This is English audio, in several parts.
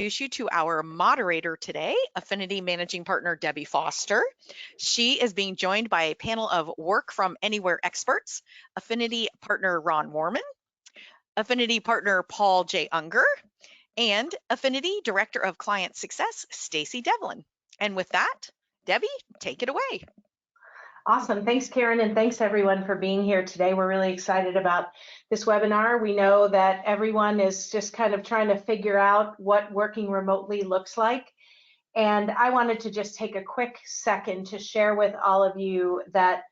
introduce you to our moderator today, Affinity Managing Partner Debbie Foster. She is being joined by a panel of work from anywhere experts, Affinity Partner Ron Warman, Affinity Partner Paul J. Unger, and Affinity Director of Client Success, Stacy Devlin. And with that, Debbie, take it away. Awesome. Thanks, Karen, and thanks everyone for being here today. We're really excited about this webinar. We know that everyone is just kind of trying to figure out what working remotely looks like. And I wanted to just take a quick second to share with all of you that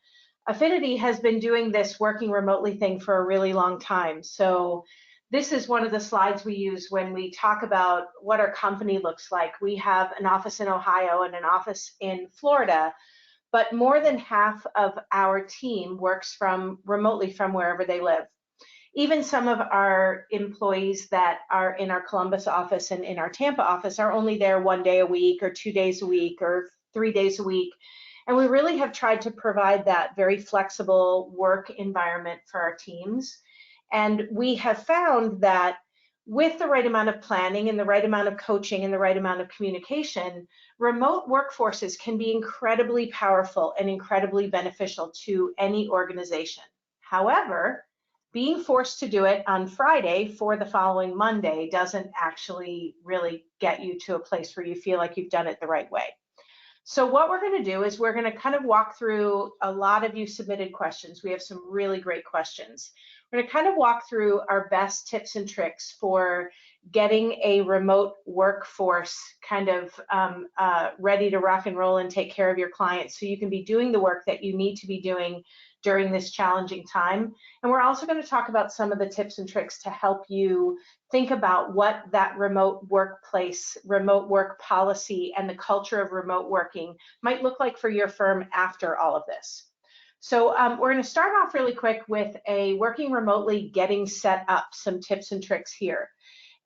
Affinity has been doing this working remotely thing for a really long time. So this is one of the slides we use when we talk about what our company looks like. We have an office in Ohio and an office in Florida, but more than half of our team works remotely from wherever they live. Even some of our employees that are in our Columbus office and in our Tampa office are only there 1 day a week or 2 days a week or 3 days a week. And we really have tried to provide that very flexible work environment for our teams. And we have found that with the right amount of planning and the right amount of coaching and the right amount of communication, remote workforces can be incredibly powerful and incredibly beneficial to any organization. However, being forced to do it on Friday for the following Monday doesn't actually really get you to a place where you feel like you've done it the right way. So what we're going to do is we're going to kind of walk through, a lot of you submitted questions. We have some really great questions. We're going to kind of walk through our best tips and tricks for getting a remote workforce kind of ready to rock and roll and take care of your clients so you can be doing the work that you need to be doing during this challenging time. And we're also going to talk about some of the tips and tricks to help you think about what that remote workplace, remote work policy, and the culture of remote working might look like for your firm after all of this. So we're going to start off really quick with a working remotely getting set up, some tips and tricks here.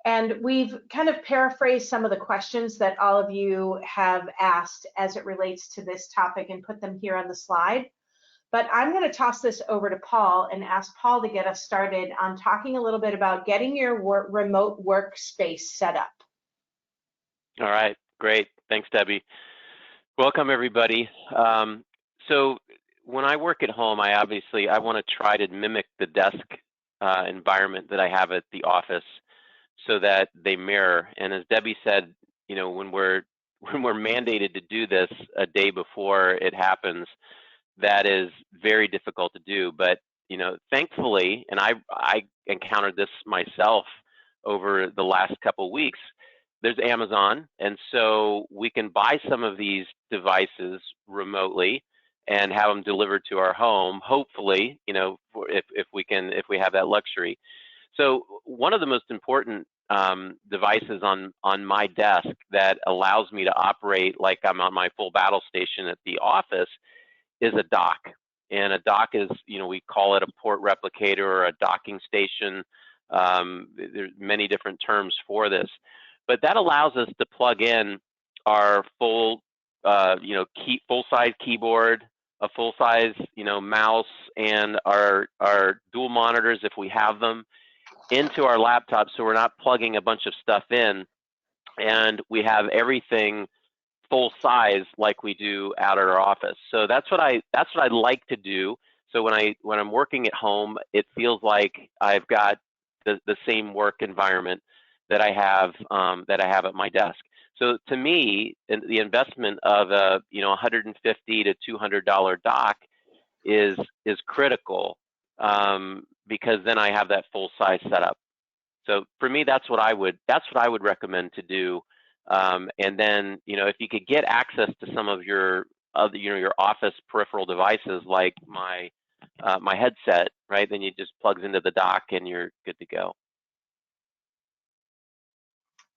And we've kind of paraphrased some of the questions that all of you have asked as it relates to this topic and put them here on the slide. But I'm going to toss this over to Paul and ask Paul to get us started on talking a little bit about getting your remote workspace set up. All right, great. Thanks, Debbie. Welcome, everybody. So when I work at home, I want to try to mimic the desk environment that I have at the office so that they mirror. And as Debbie said, you know, when we're mandated to do this a day before it happens, that is very difficult to do. But you know, thankfully, and I encountered this myself over the last couple of weeks, there's Amazon, and so we can buy some of these devices remotely and have them delivered to our home, hopefully, you know, if we have that luxury. So one of the most important devices on my desk that allows me to operate like I'm on my full battle station at the office is a dock. And a dock is, you know, we call it a port replicator or a docking station. There's many different terms for this, but that allows us to plug in our full, full-size keyboard, a full-size, mouse, and our dual monitors if we have them into our laptop, so we're not plugging a bunch of stuff in, and we have everything full size like we do out at our office. So that's what I like to do. So when I'm working at home, it feels like I've got the same work environment that I have at my desk. So to me, the investment of a $150 to $200 dock is critical, because then I have that full size setup. So for me, that's what I would recommend to do. And then, if you could get access to some of your office peripheral devices like my headset, right? Then you just plugs into the dock and you're good to go.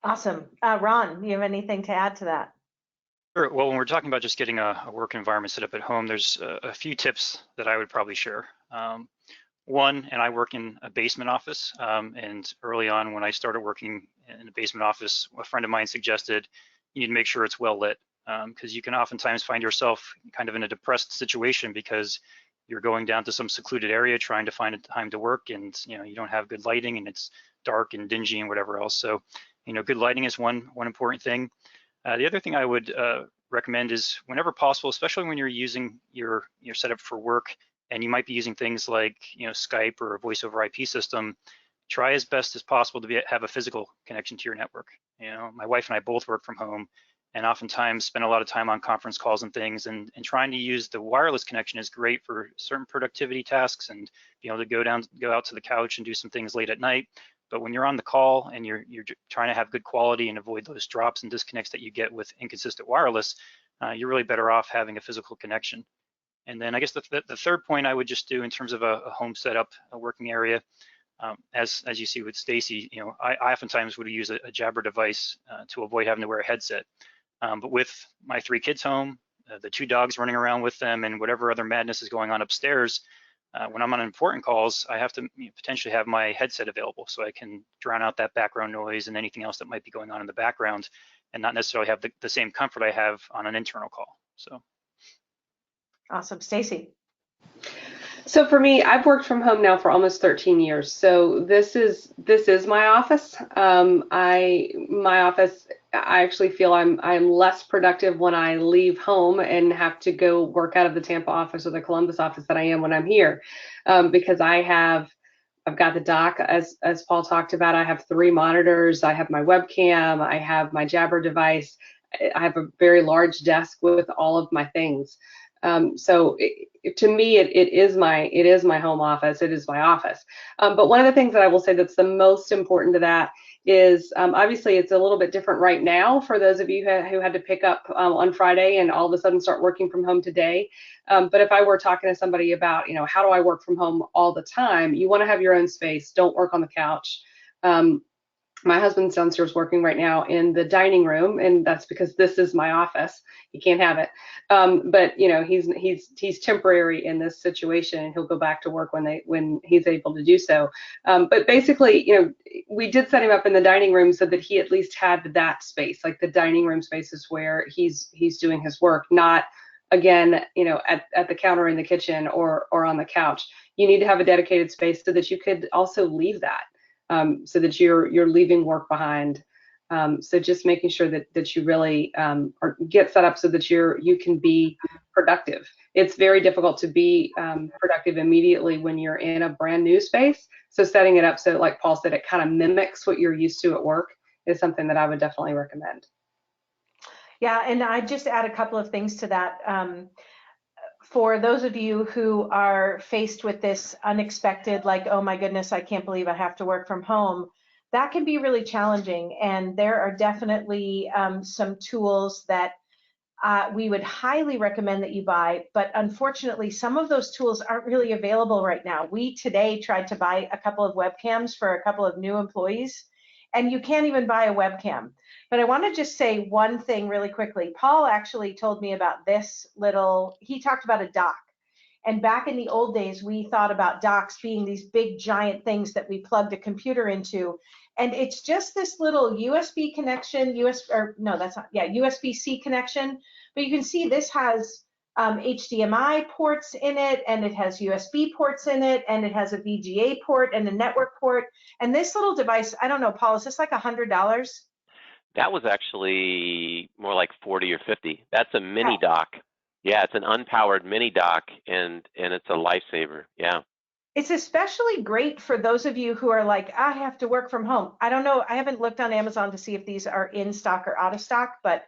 Awesome. Ron, you have anything to add to that? Sure. Well, when we're talking about just getting a work environment set up at home, there's a few tips that I would probably share. One, and I work in a basement office, and early on when I started working in a basement office, a friend of mine suggested you need to make sure it's well lit, because you can oftentimes find yourself kind of in a depressed situation because you're going down to some secluded area trying to find a time to work, and you don't have good lighting and it's dark and dingy and whatever else. So Good lighting is one important thing. The other thing I would recommend is whenever possible, especially when you're using your setup for work and you might be using things like Skype or a voice over IP system, try as best as possible to have a physical connection to your network. My wife and I both work from home and oftentimes spend a lot of time on conference calls and things, and trying to use the wireless connection is great for certain productivity tasks and be able to go out to the couch and do some things late at night. But when you're on the call and you're trying to have good quality and avoid those drops and disconnects that you get with inconsistent wireless, you're really better off having a physical connection. And then I guess the third point I would just do in terms of a home setup, a working area, as you see with Stacy, I oftentimes would use a Jabber device to avoid having to wear a headset. But with my 3 kids home, the 2 dogs running around with them, and whatever other madness is going on upstairs, when I'm on important calls, I have to potentially have my headset available so I can drown out that background noise and anything else that might be going on in the background, and not necessarily have the same comfort I have on an internal call. So. Awesome. Stacy. So for me, I've worked from home now for almost 13 years. So this is my office. My office, I actually feel I'm less productive when I leave home and have to go work out of the Tampa office or the Columbus office than I am when I'm here, because I've got the dock, as Paul talked about. I have 3 monitors. I have my webcam. I have my Jabber device. I have a very large desk with all of my things. So to me, it is my home office. It is my office. But one of the things that I will say that's the most important to that is obviously it's a little bit different right now for those of you who had to pick up on Friday and all of a sudden start working from home today. But if I were talking to somebody about, how do I work from home all the time? You want to have your own space. Don't work on the couch. My husband's downstairs working right now in the dining room, and that's because this is my office. He can't have it. But he's temporary in this situation, and he'll go back to work when he's able to do so. But basically, we did set him up in the dining room so that he at least had that space. Like the dining room space is where he's doing his work, not again, at the counter in the kitchen or on the couch. You need to have a dedicated space so that you could also leave that. So that you're leaving work behind. So just making sure that you really get set up so that you can be productive. It's very difficult to be productive immediately when you're in a brand new space. So setting it up so, like Paul said, it kind of mimics what you're used to at work is something that I would definitely recommend. Yeah, and I just add a couple of things to that. For those of you who are faced with this unexpected, like, oh my goodness, I can't believe I have to work from home, that can be really challenging. And there are definitely some tools that we would highly recommend that you buy. But unfortunately, some of those tools aren't really available right now. We today tried to buy a couple of webcams for a couple of new employees, and you can't even buy a webcam. But I want to just say one thing really quickly. Paul actually told me about this he talked about a dock. And back in the old days, we thought about docks being these big giant things that we plugged a computer into. And it's just this little USB connection, USB-C connection. But you can see this has HDMI ports in it, and it has USB ports in it, and it has a VGA port and a network port. And this little device, I don't know, Paul, is this like $100? That was actually more like 40 or 50. That's a mini dock. Yeah, it's an unpowered mini dock, and it's a lifesaver. Yeah. It's especially great for those of you who are like, I have to work from home. I don't know. I haven't looked on Amazon to see if these are in stock or out of stock, but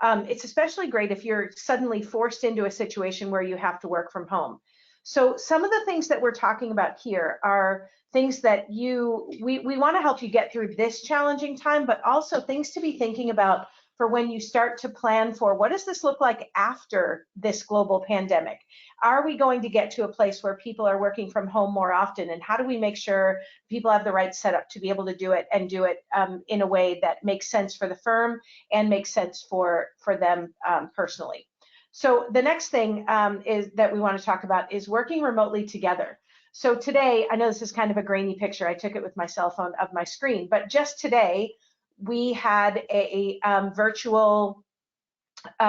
it's especially great if you're suddenly forced into a situation where you have to work from home. So some of the things that we're talking about here are things that we want to help you get through this challenging time, but also things to be thinking about for when you start to plan for what does this look like after this global pandemic? Are we going to get to a place where people are working from home more often? And how do we make sure people have the right setup to be able to do it and do it in a way that makes sense for the firm and makes sense for them personally? So the next thing is that we want to talk about is working remotely together. So today, I know this is kind of a grainy picture. I took it with my cell phone of my screen, but just today, we had a virtual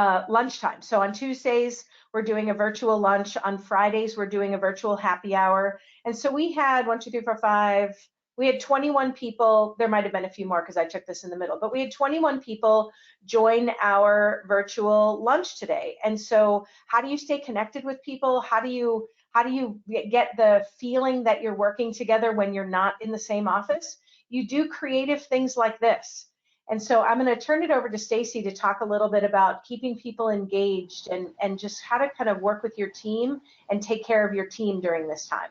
lunchtime. So on Tuesdays, we're doing a virtual lunch. On Fridays, we're doing a virtual happy hour. And so we had 1, 2, 3, 4, 5, We had 21 people, there might have been a few more because I took this in the middle, but we had 21 people join our virtual lunch today. And so how do you stay connected with people? How do you get the feeling that you're working together when you're not in the same office? You do creative things like this. And so I'm going to turn it over to Stacy to talk a little bit about keeping people engaged and just how to kind of work with your team and take care of your team during this time.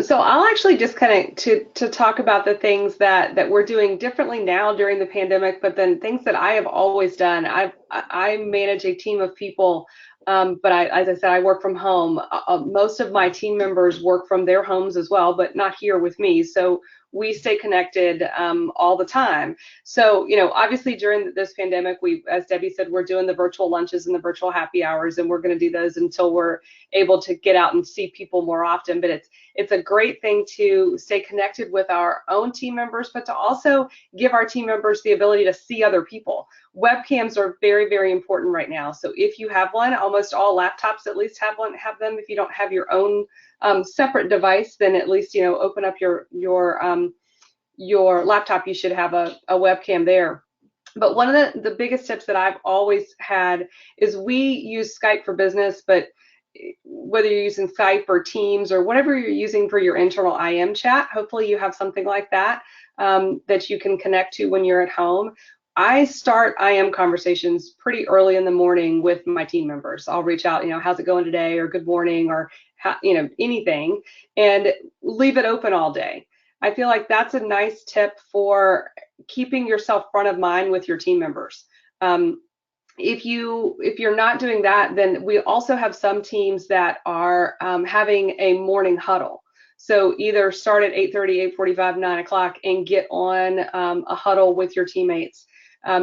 So I'll actually just kind of to talk about the things that we're doing differently now during the pandemic, but then things that I have always done. I manage a team of people, but as I said, I work from home. Most of my team members work from their homes as well, but not here with me. So we stay connected all the time. So, obviously during this pandemic, as Debbie said, we're doing the virtual lunches and the virtual happy hours, and we're going to do those until we're able to get out and see people more often. But it's a great thing to stay connected with our own team members, but to also give our team members the ability to see other people. Webcams are very, very important right now. So if you have one, almost all laptops at least have them. If you don't have your own separate device, then at least open up your laptop. You should have a webcam there. But one of the biggest tips that I've always had is we use Skype for business, but whether you're using Skype or Teams or whatever you're using for your internal IM chat, hopefully you have something like that that you can connect to when you're at home. I start IM conversations pretty early in the morning with my team members. I'll reach out, how's it going today, or good morning, or anything, and leave it open all day. I feel like that's a nice tip for keeping yourself front of mind with your team members. If you're not doing that, then we also have some teams that are having a morning huddle. So either start at 8:30, 8:45, 9 o'clock and get on a huddle with your teammates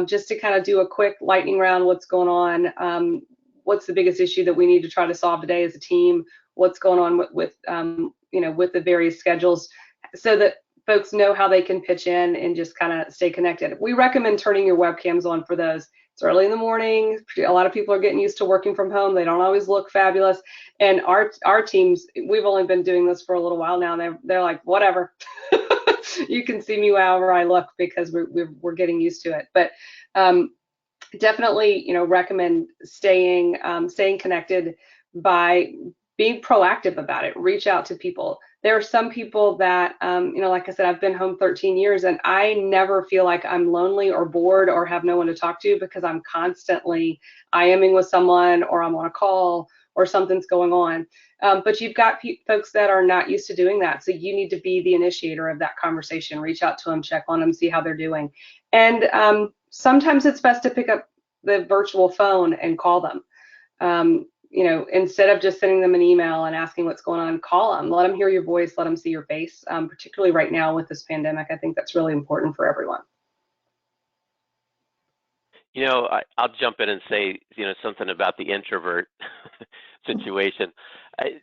just to kind of do a quick lightning round. What's going on? What's the biggest issue that we need to try to solve today as a team? What's going on with the various schedules, so that folks know how they can pitch in and just kind of stay connected. We recommend turning your webcams on for those. It's early in the morning. A lot of people are getting used to working from home. They don't always look fabulous. And our teams, we've only been doing this for a little while now. They're like, whatever. You can see me however I look, because we're getting used to it. But definitely, recommend staying connected by being proactive about it. Reach out to people. There are some people that, like I said, I've been home 13 years and I never feel like I'm lonely or bored or have no one to talk to, because I'm constantly IMing with someone, or I'm on a call, or something's going on. But you've got folks that are not used to doing that. So you need to be the initiator of that conversation. Reach out to them, check on them, see how they're doing. And sometimes it's best to pick up the virtual phone and call them. Instead of just sending them an email and asking what's going on, call them, let them hear your voice, let them see your face. Particularly right now with this pandemic, I think that's really important for everyone. I'll jump in and say, something about the introvert situation.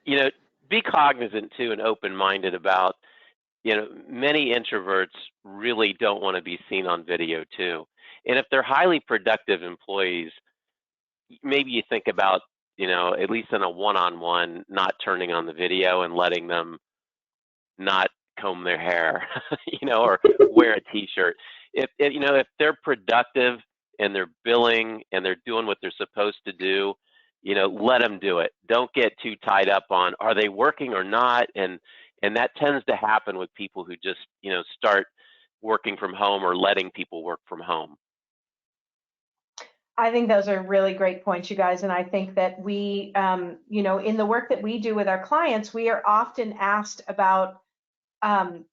Be cognizant too and open-minded about, many introverts really don't want to be seen on video too. And if they're highly productive employees, maybe you think about, at least in a one-on-one, not turning on the video and letting them not comb their hair, or wear a t-shirt. If they're productive and they're billing and they're doing what they're supposed to do, let them do it. Don't get too tied up on, are they working or not? And that tends to happen with people who just, start working from home or letting people work from home. I think those are really great points, you guys. And I think that we, in the work that we do with our clients, we are often asked about,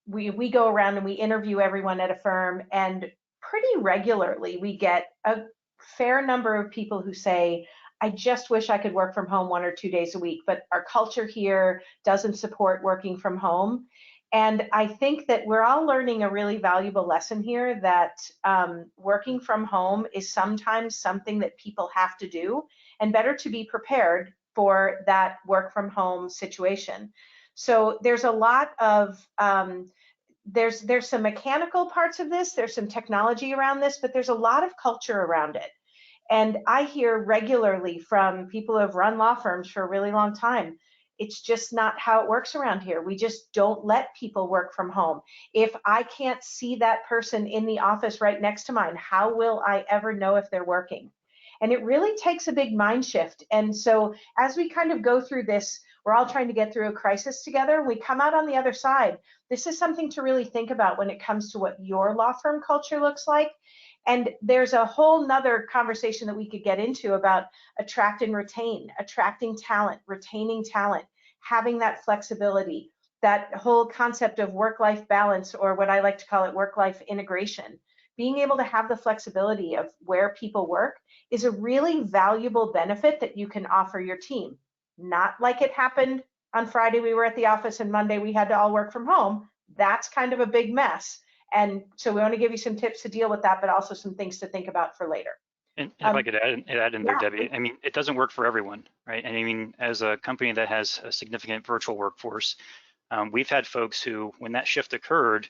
we go around and we interview everyone at a firm, and pretty regularly we get a fair number of people who say, I just wish I could work from home 1 or 2 days a week, but our culture here doesn't support working from home. And I think that we're all learning a really valuable lesson here, that working from home is sometimes something that people have to do, and better to be prepared for that work from home situation. So there's a lot of, there's some mechanical parts of this, there's some technology around this, but there's a lot of culture around it. And I hear regularly from people who have run law firms for a really long time, It's just not how it works around here. We just don't let people work from home. If I can't see that person in the office right next to mine, how will I ever know if they're working? And it really takes a big mind shift. And so as we kind of go through this, we're all trying to get through a crisis together. We come out on the other side. This is something to really think about when it comes to what your law firm culture looks like. And there's a whole nother conversation that we could get into about attract and retain, attracting talent, retaining talent, having that flexibility, that whole concept of work-life balance, or what I like to call it, work-life integration. Being able to have the flexibility of where people work is a really valuable benefit that you can offer your team. Not like it happened on Friday, we were at the office, and Monday we had to all work from home. That's kind of a big mess. And so we want to give you some tips to deal with that, but also some things to think about for later. And if I could add in there, yeah. Debbie, I mean, it doesn't work for everyone, right? And I mean, as a company that has a significant virtual workforce, we've had folks who, when that shift occurred,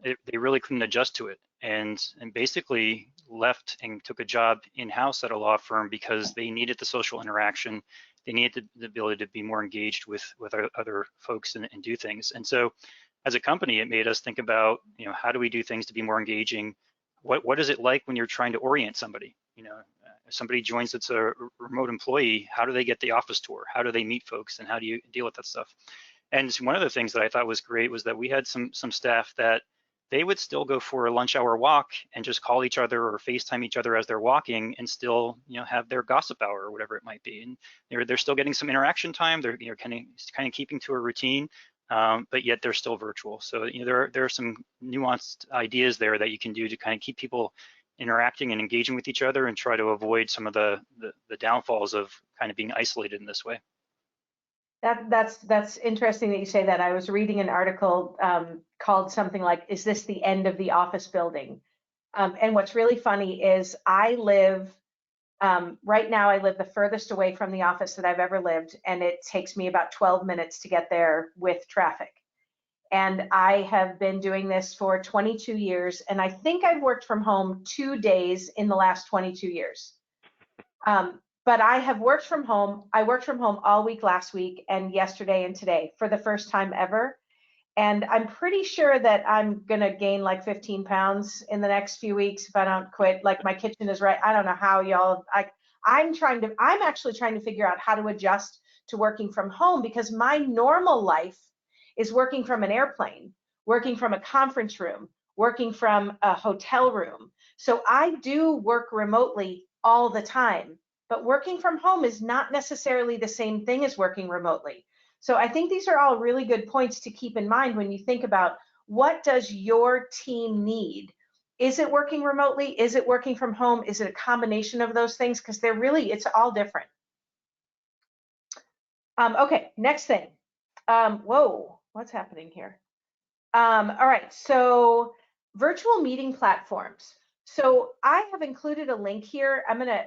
they really couldn't adjust to it, and basically left and took a job in-house at a law firm because they needed the social interaction. They needed the ability to be more engaged with other folks and do things. And so as a company, it made us think about, how do we do things to be more engaging? What is it like when you're trying to orient somebody? If somebody joins that's a remote employee, how do they get the office tour? How do they meet folks, and how do you deal with that stuff? And one of the things that I thought was great was that we had some staff that they would still go for a lunch hour walk and just call each other or FaceTime each other as they're walking, and still, have their gossip hour or whatever it might be. And they're still getting some interaction time. They're kind of keeping to a routine, but yet they're still virtual. So there are some nuanced ideas there that you can do to kind of keep people interacting and engaging with each other, and try to avoid some of the downfalls of kind of being isolated in this way. That's interesting that you say that. I was reading an article called something like, "Is this the end of the office building?" And what's really funny is I live, right now I live the furthest away from the office that I've ever lived, and it takes me about 12 minutes to get there with traffic. And I have been doing this for 22 years, and I think I've worked from home 2 days in the last 22 years. But I have worked from home. I worked from home all week last week and yesterday and today for the first time ever. And I'm pretty sure that I'm going to gain like 15 pounds in the next few weeks if I don't quit. Like, my kitchen is right. I don't know how y'all, I'm actually trying to figure out how to adjust to working from home, because my normal life is working from an airplane, working from a conference room, working from a hotel room. So I do work remotely all the time. But working from home is not necessarily the same thing as working remotely. So I think these are all really good points to keep in mind when you think about, what does your team need? Is it working remotely? Is it working from home? Is it a combination of those things? Because it's all different. Okay, next thing. Whoa, what's happening here? All right, so virtual meeting platforms. So I have included a link here. I'm going to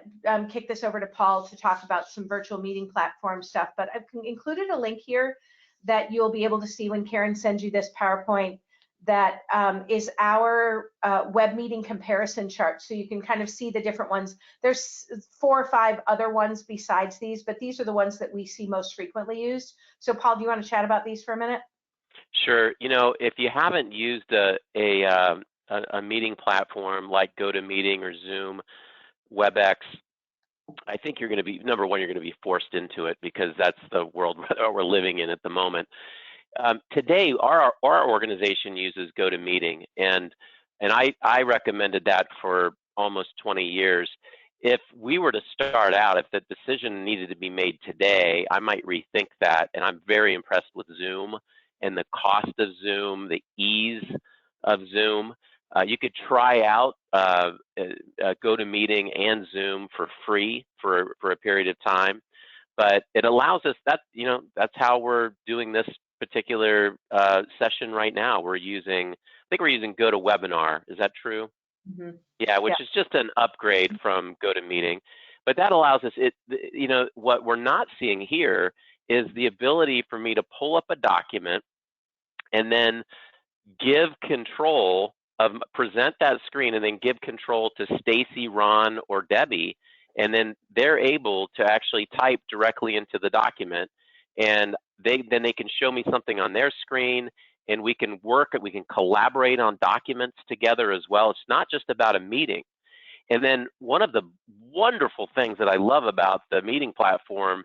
kick this over to Paul to talk about some virtual meeting platform stuff, but I've included a link here that you'll be able to see when Karen sends you this PowerPoint. That is our web meeting comparison chart. So you can kind of see the different ones. There's 4 or 5 other ones besides these, but these are the ones that we see most frequently used. So Paul, do you want to chat about these for a minute? Sure. If you haven't used a meeting platform like GoToMeeting or Zoom, WebEx, I think you're going to be, number one, you're going to be forced into it, because that's the world we're living in at the moment. Today, our organization uses GoToMeeting, and I recommended that for almost 20 years. If we were to start out, if the decision needed to be made today, I might rethink that. And I'm very impressed with Zoom and the cost of Zoom, the ease of Zoom. You could try out GoToMeeting and Zoom for free for a period of time, but it allows us, that's how we're doing this particular session right now. I think we're using GoToWebinar. Is that true? Mm-hmm. Yeah, which is just an upgrade from GoToMeeting. But that allows us, what we're not seeing here is the ability for me to pull up a document and then give control present that screen, and then give control to Stacy, Ron, or Debbie, and then they're able to actually type directly into the document. and then they can show me something on their screen, and we can collaborate on documents together as well. It's not just about a meeting. And then one of the wonderful things that I love about the meeting platform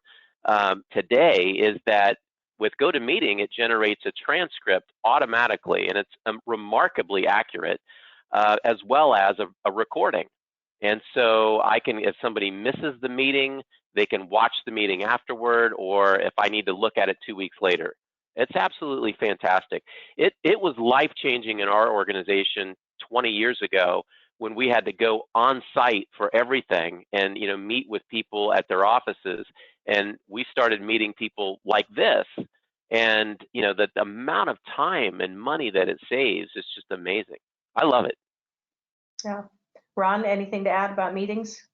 today is that with GoToMeeting, it generates a transcript automatically, and it's remarkably accurate, as well as a recording. And so if somebody misses the meeting, they can watch the meeting afterward, or if I need to look at it 2 weeks later. It's absolutely fantastic. It was life-changing in our organization 20 years ago when we had to go on site for everything and meet with people at their offices, and we started meeting people like this, and the amount of time and money that it saves is just amazing. I love it. Yeah. Ron, anything to add about meetings?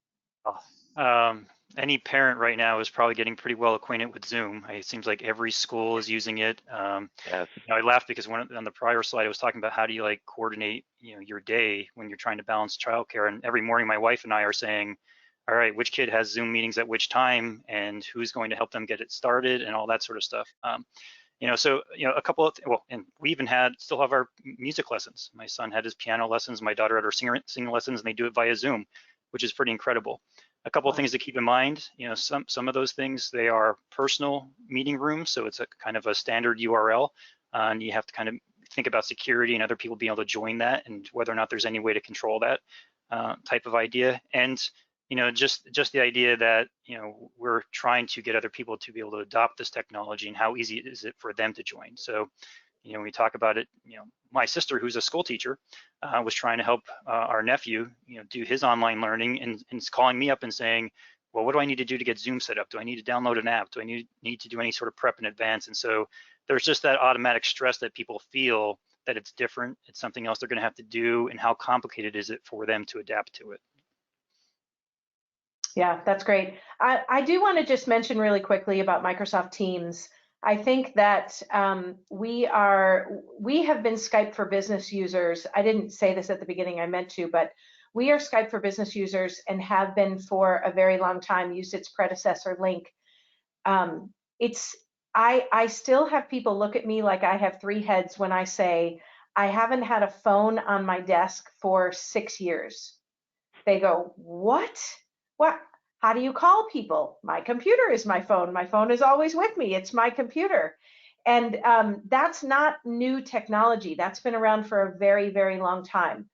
Any parent right now is probably getting pretty well acquainted with Zoom. It seems like every school is using it. Yes. I laughed because on the prior slide I was talking about how do you coordinate your day when you're trying to balance childcare, and every morning my wife and I are saying, all right, which kid has Zoom meetings at which time, and who's going to help them get it started, and all that sort of stuff. So a couple of and we even still have our music lessons. My son had his piano lessons, my daughter had her singing lessons, and they do it via Zoom, which is pretty incredible. A couple of things to keep in mind, some of those things, they are personal meeting rooms, so it's a kind of a standard URL, and you have to kind of think about security and other people being able to join that, and whether or not there's any way to control that type of idea. And just the idea that we're trying to get other people to be able to adopt this technology, and how easy is it for them to join. So when we talk about it, my sister, who's a school teacher, was trying to help our nephew, do his online learning, and is calling me up and saying, well, what do I need to do to get Zoom set up? Do I need to download an app? Do I need to do any sort of prep in advance? And so there's just that automatic stress that people feel that it's different, it's something else they're going to have to do, and how complicated is it for them to adapt to it? Yeah, that's great. I do want to just mention really quickly about Microsoft Teams. I think that we have been Skype for Business users. I didn't say this at the beginning, I meant to, but we are Skype for Business users and have been for a very long time, used its predecessor Link. I still have people look at me like I have 3 heads when I say, I haven't had a phone on my desk for 6 years. They go, what? What? How do you call people? My computer is my phone. My phone is always with me. It's my computer. And that's not new technology. That's been around for a very, very long time.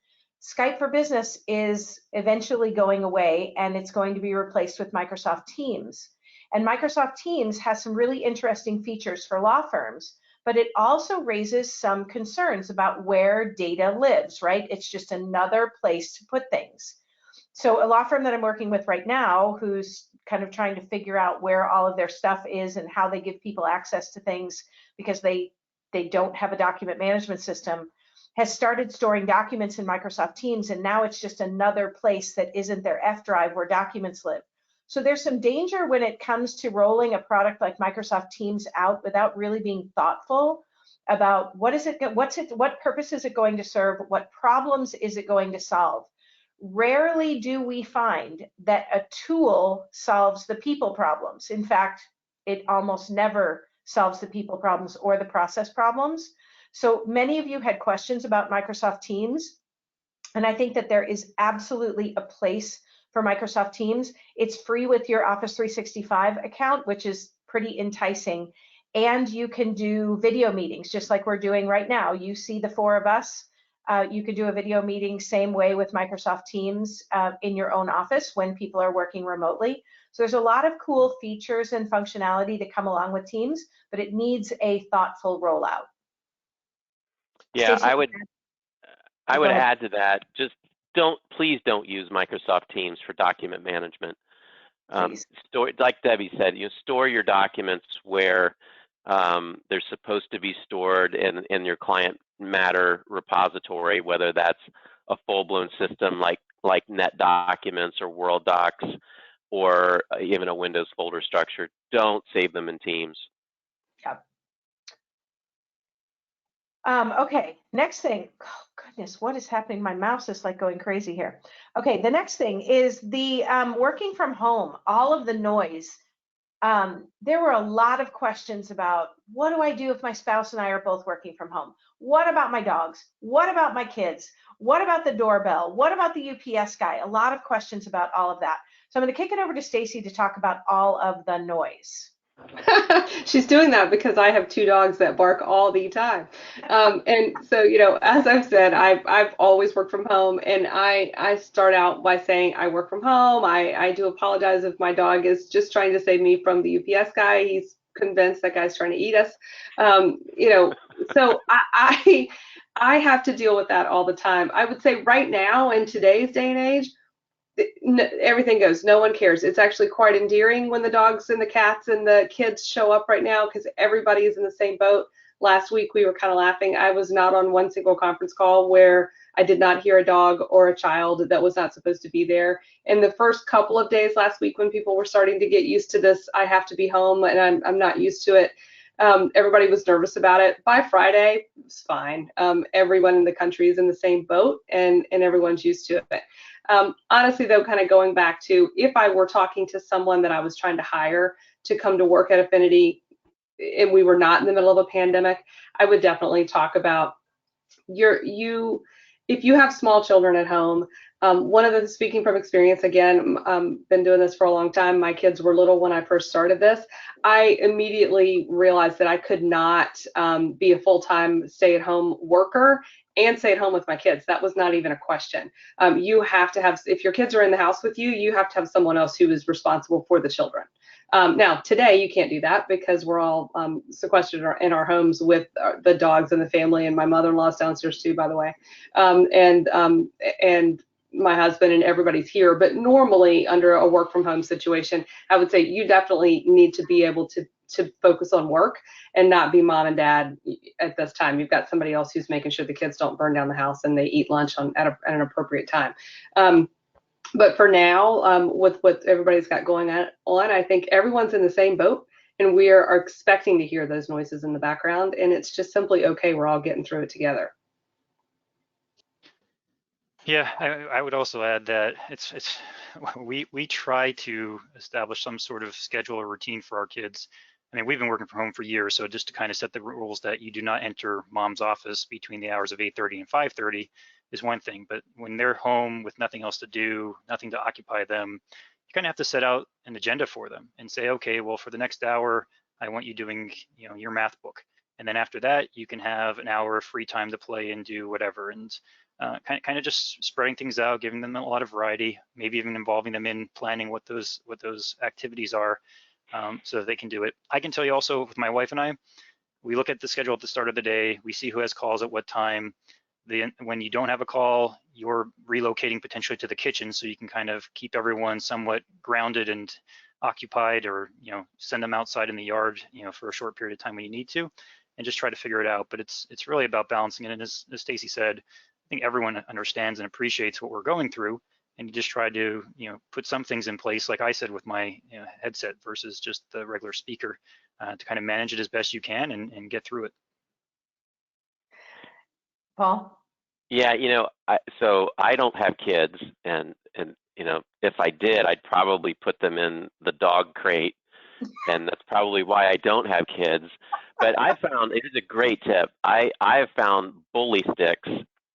Skype for Business is eventually going away, and it's going to be replaced with Microsoft Teams. And Microsoft Teams has some really interesting features for law firms, but it also raises some concerns about where data lives, right? It's just another place to put things. So a law firm that I'm working with right now, who's kind of trying to figure out where all of their stuff is and how they give people access to things because they don't have a document management system, has started storing documents in Microsoft Teams, and now it's just another place that isn't their F drive where documents live. So there's some danger when it comes to rolling a product like Microsoft Teams out without really being thoughtful about what purpose is it going to serve, what problems is it going to solve. Rarely do we find that a tool solves the people problems. In fact, it almost never solves the people problems or the process problems. So many of you had questions about Microsoft Teams, and I think that there is absolutely a place for Microsoft Teams. It's free with your Office 365 account, which is pretty enticing, and you can do video meetings just like we're doing right now. You see the 4 of us. You could do a video meeting same way with Microsoft Teams in your own office when people are working remotely. So there's a lot of cool features and functionality that come along with Teams, but it needs a thoughtful rollout. Yeah, Stacey, I would add to that. Just please don't use Microsoft Teams for document management. Like Debbie said, store your documents where they're supposed to be stored in your client matter repository, whether that's a full-blown system like NetDocuments or World Docs, or even a Windows folder structure. Don't save them in Teams. Yep. Okay, next thing. Oh, goodness, what is happening? My mouse is like going crazy here. Okay, the next thing is the working from home, all of the noise. there were a lot of questions about, what do I do if my spouse and I are both working from home? What about my dogs? What about my kids? What about the doorbell? What about the UPS guy? A lot of questions about all of that. So I'm going to kick it over to Stacy to talk about all of the noise. She's doing that because I have 2 dogs that bark all the time. And so, you know, as I've said, I've always worked from home, and I start out by saying I work from home. I do apologize if my dog is just trying to save me from the UPS guy. He's convinced that guy's trying to eat us. You know, so I have to deal with that all the time. I would say right now in today's day and age, everything goes. No one cares. It's actually quite endearing when the dogs and the cats and the kids show up right now, because everybody is in the same boat. Last week we were kind of laughing. I was not on one single conference call where I did not hear a dog or a child that was not supposed to be there. And the first couple of days last week, when people were starting to get used to this, I have to be home and I'm not used to it. Everybody was nervous about it. By Friday, it was fine. Everyone in the country is in the same boat, and everyone's used to it. Honestly, though, kind of going back to, if I were talking to someone that I was trying to hire to come to work at Affinity and we were not in the middle of a pandemic, I would definitely talk about if you have small children at home. One of the, speaking from experience, again, been doing this for a long time. My kids were little when I first started this. I immediately realized that I could not be a full-time stay-at-home worker and stay at home with my kids. That was not even a question. You have to have, if your kids are in the house with you, you have to have someone else who is responsible for the children. Now, today you can't do that because we're all sequestered in our homes with the dogs and the family, and my mother-in-law's downstairs too, by the way, and my husband, and everybody's here. But normally, under a work from home situation, I would say you definitely need to be able to focus on work and not be mom and dad at this time. You've got somebody else who's making sure the kids don't burn down the house and they eat lunch at an appropriate time. But for now, with what everybody's got going on, I think everyone's in the same boat, and we are expecting to hear those noises in the background, and it's just simply okay. We're all getting through it together. Yeah, I would also add that we try to establish some sort of schedule or routine for our kids. I mean, we've been working from home for years, so just to kind of set the rules that you do not enter mom's office between the hours of 8:30 and 5:30 is one thing. But when they're home with nothing else to do, nothing to occupy them, you kind of have to set out an agenda for them and say, okay, well, for the next hour, I want you doing, you know, your math book. And then after that, you can have an hour of free time to play and do whatever. And kind of just spreading things out, giving them a lot of variety, maybe even involving them in planning what those activities are, so that they can do it. I can tell you also, with my wife and I, we look at the schedule at the start of the day. We see who has calls at what time. When you don't have a call, you're relocating potentially to the kitchen, so you can kind of keep everyone somewhat grounded and occupied, or, you know, send them outside in the yard, you know, for a short period of time when you need to, and just try to figure it out. But it's really about balancing it. And as Stacy said, I think everyone understands and appreciates what we're going through, and you just try to, you know, put some things in place, like I said, with my, you know, headset versus just the regular speaker, to kind of manage it as best you can and get through it. Paul? Yeah, you know, so I don't have kids, and you know, if I did, I'd probably put them in the dog crate, and that's probably why I don't have kids. But I found, it is a great tip. I have found bully sticks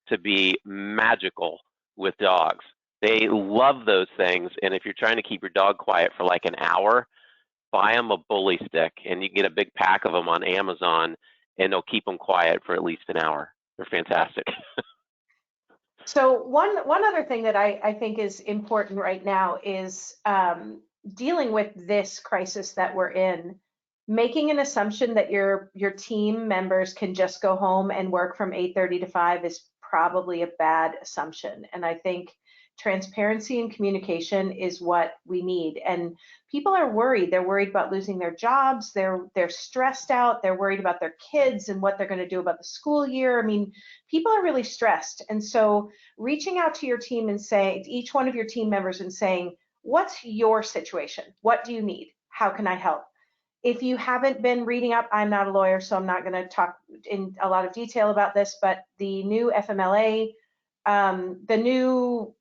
to be magical with dogs. They love those things, and if you're trying to keep your dog quiet for like an hour, buy them a bully stick, and you can get a big pack of them on Amazon, and they'll keep them quiet for at least an hour. They're fantastic. So one other thing that I think is important right now is dealing with this crisis that we're in. Making an assumption that your team members can just go home and work from 8:30 to 5 is probably a bad assumption. And I think transparency and communication is what we need. And people are worried. They're worried about losing their jobs. They're stressed out. They're worried about their kids and what they're going to do about the school year. I mean, people are really stressed. And so reaching out to your team and saying, each one of your team members, and saying, what's your situation? What do you need? How can I help? If you haven't been reading up, I'm not a lawyer, so I'm not going to talk in a lot of detail about this, but the new FMLA, the new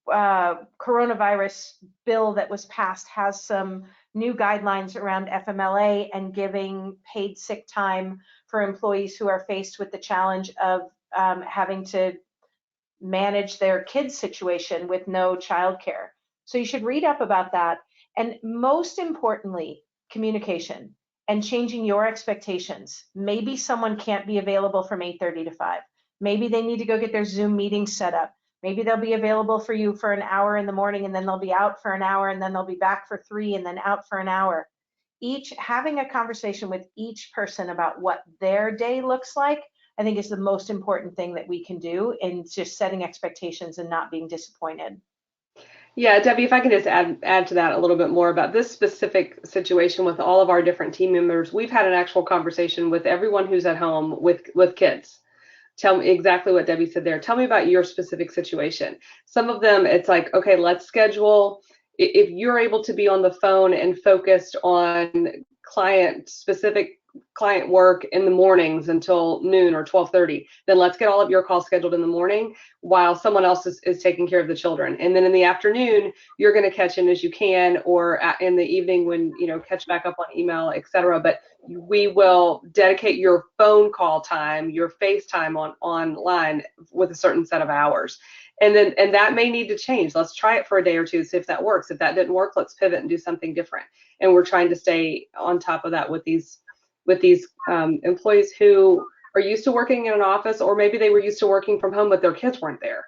coronavirus bill that was passed has some new guidelines around FMLA and giving paid sick time for employees who are faced with the challenge of having to manage their kids' situation with no childcare. So you should read up about that. And most importantly, communication and changing your expectations. Maybe someone can't be available from 8:30 to 5. Maybe they need to go get their Zoom meeting set up. Maybe they'll be available for you for an hour in the morning, and then they'll be out for an hour, and then they'll be back for 3, and then out for an hour. Having a conversation with each person about what their day looks like, I think, is the most important thing that we can do in just setting expectations and not being disappointed. Yeah, Debbie, if I can just add to that a little bit more about this specific situation with all of our different team members. We've had an actual conversation with everyone who's at home with kids. Tell me exactly what Debbie said there. Tell me about your specific situation. Some of them, it's like, okay, let's schedule. If you're able to be on the phone and focused on specific client work in the mornings until noon or 12:30, then let's get all of your calls scheduled in the morning while someone else is taking care of the children. And then in the afternoon, you're going to catch in as you can, or in the evening when, catch back up on email, etc. But we will dedicate your phone call time, your FaceTime online with a certain set of hours. And that may need to change. Let's try it for a day or two, see if that works. If that didn't work, let's pivot and do something different. And we're trying to stay on top of that with these employees who are used to working in an office, or maybe they were used to working from home, but their kids weren't there.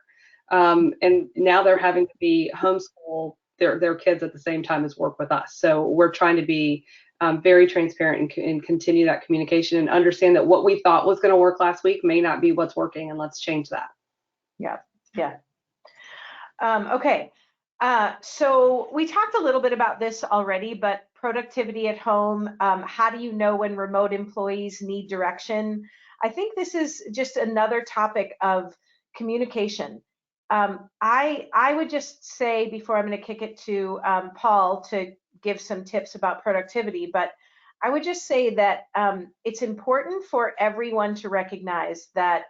And now they're having to be homeschool their kids at the same time as work with us. So we're trying to be very transparent and continue that communication and understand that what we thought was going to work last week may not be what's working, and let's change that. Yeah. Okay. So we talked a little bit about this already, but productivity at home, how do you know when remote employees need direction? I think this is just another topic of communication. I would just say, before I'm going to kick it to Paul to give some tips about productivity, but I would just say that it's important for everyone to recognize that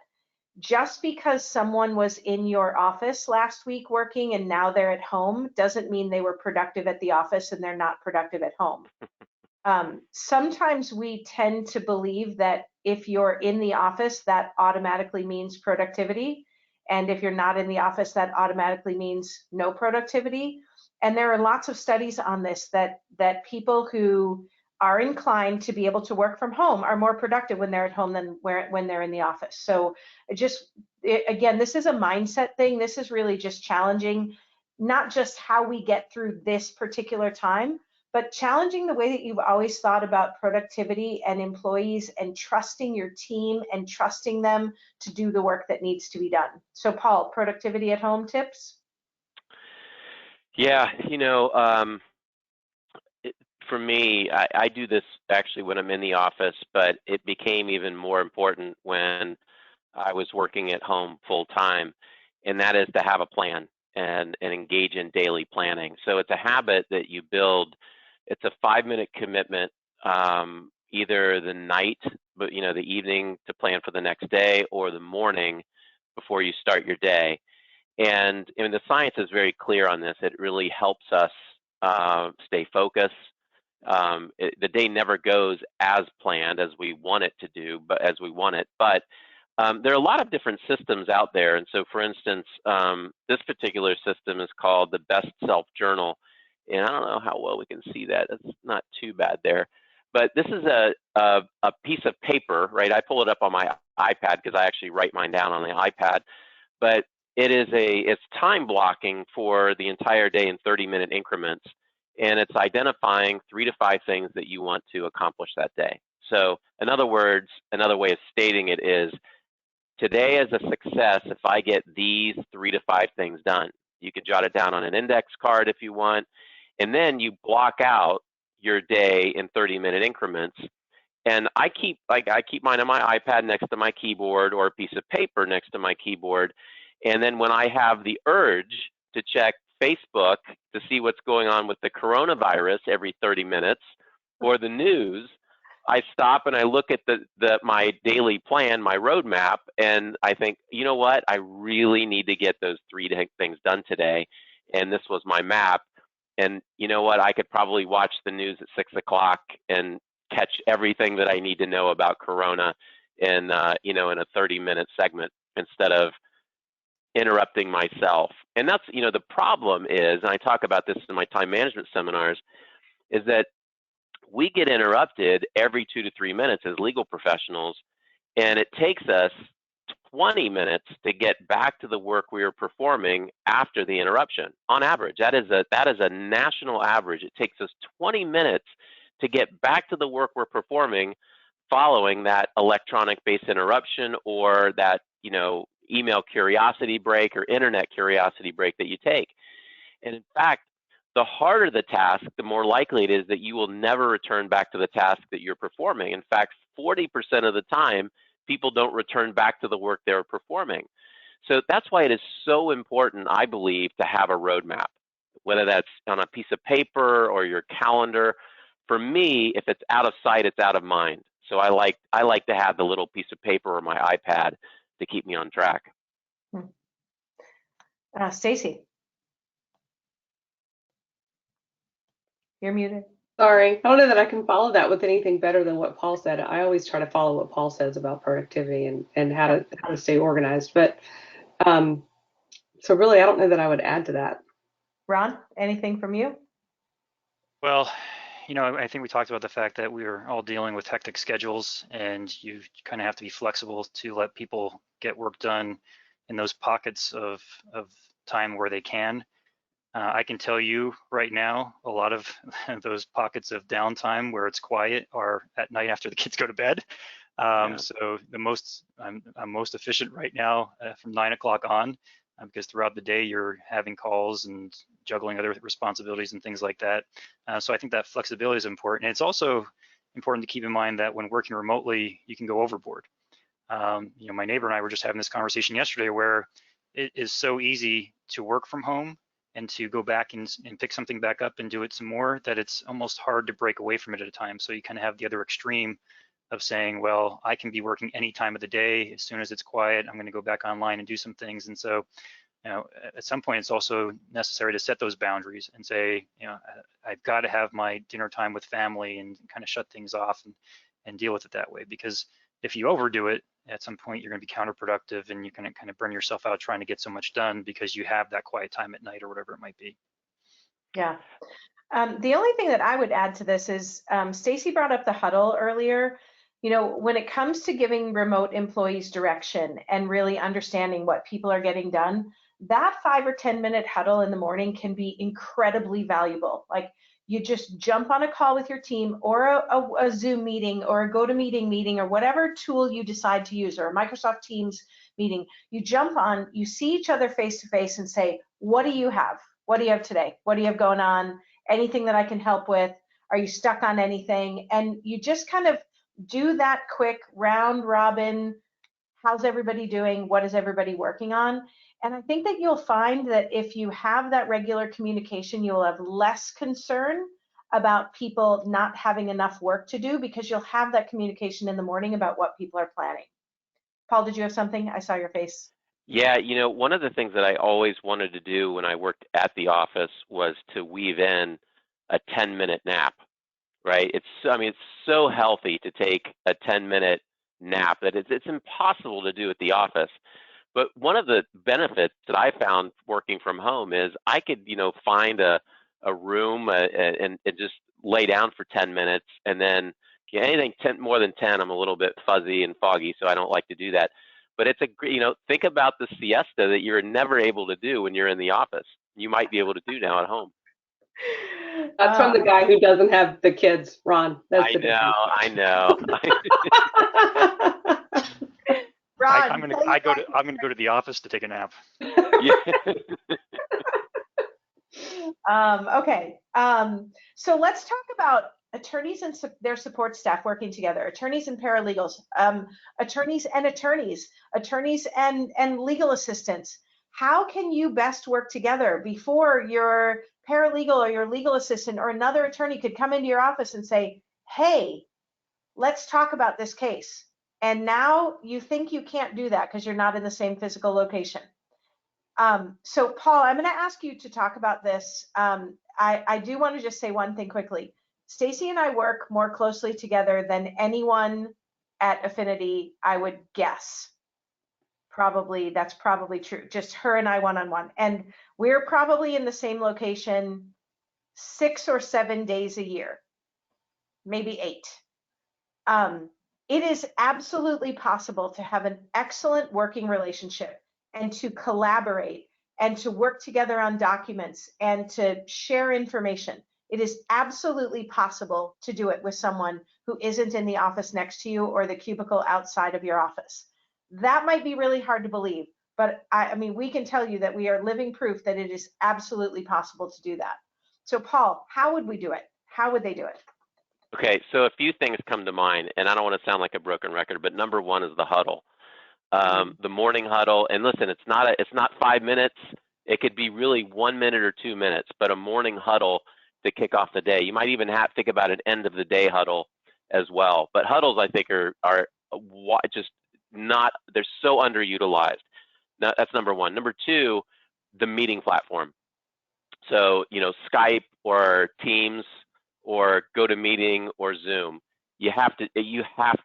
just because someone was in your office last week working and now they're at home doesn't mean they were productive at the office and they're not productive at home. Sometimes we tend to believe that if you're in the office, that automatically means productivity. And if you're not in the office, that automatically means no productivity. And there are lots of studies on this that people who are inclined to be able to work from home are more productive when they're at home than when they're in the office. So again, this is a mindset thing. This is really just challenging, not just how we get through this particular time, but challenging the way that you've always thought about productivity and employees, and trusting your team and trusting them to do the work that needs to be done. So Paul, productivity at home tips? Yeah, for me, I do this actually when I'm in the office, but it became even more important when I was working at home full time, and that is to have a plan and engage in daily planning. So it's a habit that you build. It's a 5-minute commitment, either the night, but the evening to plan for the next day, or the morning before you start your day. And the science is very clear on this. It really helps us stay focused. The day never goes as planned as we want it to do, but there are a lot of different systems out there. And so, for instance, this particular system is called the Best Self Journal. And I don't know how well we can see that. It's not too bad there. But this is a piece of paper, right? I pull it up on my iPad because I actually write mine down on the iPad. But it's time blocking for the entire day in 30-minute increments. And it's identifying 3 to 5 things that you want to accomplish that day. So in other words, another way of stating it is, today is a success if I get these 3 to 5 things done. You can jot it down on an index card if you want, and then you block out your day in 30-minute increments. And I keep mine on my iPad next to my keyboard, or a piece of paper next to my keyboard. And then when I have the urge to check Facebook to see what's going on with the coronavirus every 30 minutes, or the news, I stop and I look at my daily plan, my roadmap, and I think, you know what? I really need to get those 3 things done today. And this was my map. And you know what? I could probably watch the news at 6 o'clock and catch everything that I need to know about Corona in, you know, in a 30-minute segment instead of interrupting myself. And that's, you know, the problem is, and I talk about this in my time management seminars, is that we get interrupted every 2 to 3 minutes as legal professionals, and it takes us 20 minutes to get back to the work we are performing after the interruption. On average, that is a national average. It takes us 20 minutes to get back to the work we're performing following that electronic-based interruption or that, you know, email curiosity break or internet curiosity break that you take. And in fact, the harder the task, the more likely it is that you will never return back to the task that you're performing. In fact, 40% of the time, people don't return back to the work they're performing. So that's why it is so important, I believe, to have a roadmap, whether that's on a piece of paper or your calendar. For me, if it's out of sight, it's out of mind. So I like to have the little piece of paper or my iPad to keep me on track. Stacy, you're muted. Sorry, I don't know that I can follow that with anything better than what Paul said. I always try to follow what Paul says about productivity and how to stay organized. But so really, I don't know that I would add to that. Ron, anything from you? Well, you know, I think we talked about the fact that we are all dealing with hectic schedules, and you kind of have to be flexible to let people get work done in those pockets of time where they can. I can tell you right now, a lot of those pockets of downtime where it's quiet are at night after the kids go to bed. So I'm most efficient right now from 9 o'clock on, because throughout the day you're having calls and juggling other responsibilities and things like that. So I think that flexibility is important. And it's also important to keep in mind that when working remotely, you can go overboard. You know, my neighbor and I were just having this conversation yesterday where it is so easy to work from home and to go back and pick something back up and do it some more, that it's almost hard to break away from it at a time. So you kind of have the other extreme of saying, well, I can be working any time of the day. As soon as it's quiet, I'm going to go back online and do some things. And so, you know, at some point, it's also necessary to set those boundaries and say, you know, I've got to have my dinner time with family and kind of shut things off and deal with it that way. Because if you overdo it, at some point you're going to be counterproductive, and you can kind of burn yourself out trying to get so much done because you have that quiet time at night or whatever it might be. Yeah. The only thing that I would add to this is Stacy brought up the huddle earlier. You know, when it comes to giving remote employees direction and really understanding what people are getting done, that 5 or 10 minute huddle in the morning can be incredibly valuable. Like, you just jump on a call with your team, or a Zoom meeting, or a GoToMeeting meeting, or whatever tool you decide to use, or a Microsoft Teams meeting. You jump on, you see each other face to face and say, what do you have? What do you have today? What do you have going on? Anything that I can help with? Are you stuck on anything? And you just kind of do that quick round robin. How's everybody doing? What is everybody working on? And I think that you'll find that if you have that regular communication, you'll have less concern about people not having enough work to do, because you'll have that communication in the morning about what people are planning. Paul, did you have something? I saw your face. Yeah, you know, one of the things that I always wanted to do when I worked at the office was to weave in a 10-minute nap, right? It's so healthy to take a 10-minute nap that it's impossible to do at the office. But one of the benefits that I found working from home is I could, you know, find a room and just lay down for 10 minutes, and then anything more than 10, I'm a little bit fuzzy and foggy, so I don't like to do that. But it's you know, think about the siesta that you're never able to do when you're in the office. You might be able to do now at home. That's from the guy who doesn't have the kids, Ron. That's the difference. I know. Ron, I'm gonna go to the office to take a nap. Okay. So let's talk about attorneys and their support staff working together, attorneys and paralegals, attorneys and legal assistants. How can you best work together before your paralegal or your legal assistant or another attorney could come into your office and say, hey, let's talk about this case. And now you think you can't do that because you're not in the same physical location. So Paul, I'm going to ask you to talk about this. I do want to just say one thing quickly. Stacy and I work more closely together than anyone at Affinity, I would guess. That's probably true. Just her and I one-on-one. And we're probably in the same location 6 or 7 days a year, maybe 8. It is absolutely possible to have an excellent working relationship and to collaborate and to work together on documents and to share information. It is absolutely possible to do it with someone who isn't in the office next to you or the cubicle outside of your office. That might be really hard to believe, but I mean, we can tell you that we are living proof that it is absolutely possible to do that. So Paul, how would we do it? How would they do it? Okay, so a few things come to mind, and I don't want to sound like a broken record, but number one is the huddle, the morning huddle. And listen, it's not 5 minutes. It could be really 1 minute or 2 minutes, but a morning huddle to kick off the day. You might even have to think about an end of the day huddle as well. But huddles, I think, are just not, they're so underutilized. Now, that's number one. Number two, the meeting platform. So, Skype or Teams or GoToMeeting or Zoom. You have to